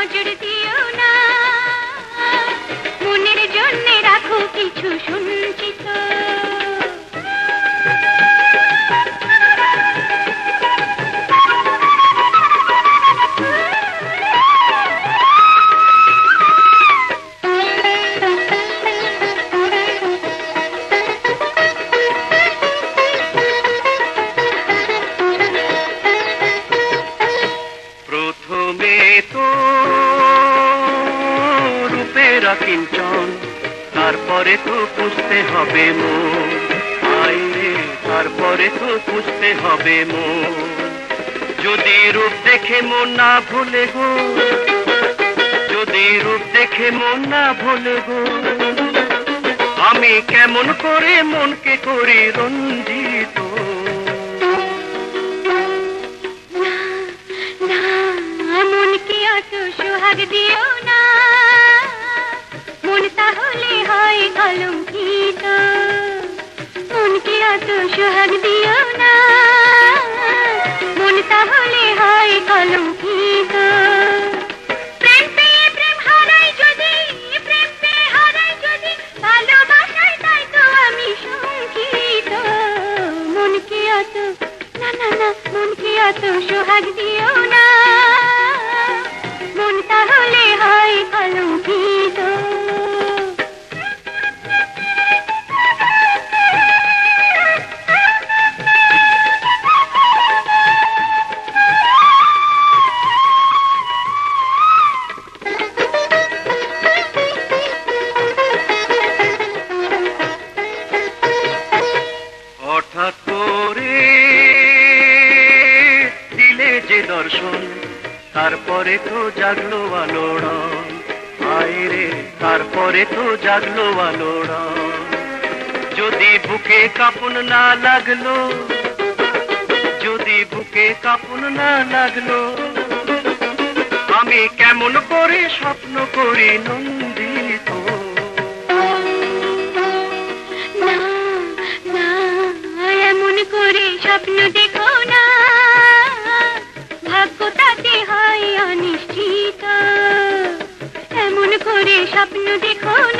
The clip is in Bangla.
নজর দিও না, মনের জন্য রাখো কিছু সঞ্চিত। প্রথমে তো রূপের কিঞ্চন, তারপরে তো পুষতে হবে মন। আইরে তারপরে তো পুষতে হবে মন। যদি রূপ দেখে মন না ভুলে গো, যদি রূপ দেখে মন না ভুলে গো, আমি কেমন করে মনকে করি রঞ্জিত। মনকে অত সোহাগ দিও না, মন তাহলে হয় কলঙ্কিত। মনকে অত সোহাগ দিও না, মন তাহলে হয় কলঙ্কিত। প্রেম পেয়ে প্রেম হারাই যদি, প্রেম পেয়ে হারাই যদি, ভালোবাসায় তাই তো আমি শঙ্কিত। মনকে অত না না না, মনকে অত সোহাগ দিও না, মন তাহলে হয় কলঙ্কিত। হঠাৎ করে দিলে যে দর্শন, তারপরে তো জাগলো আলোড়ন। আইরে তারপরে তো জাগলো আলোড়ন। যদি বুকে কাঁপন না লাগলো, যদি বুকে কাঁপন না লাগলো, আমি কেমন করে স্বপ্ন করি নন্দিত। না না, এমন করে স্বপ্ন দেখো না, ভাগ্য তাতে হয় অনিশ্চিত। এমন করে স্বপ্ন দেখো না।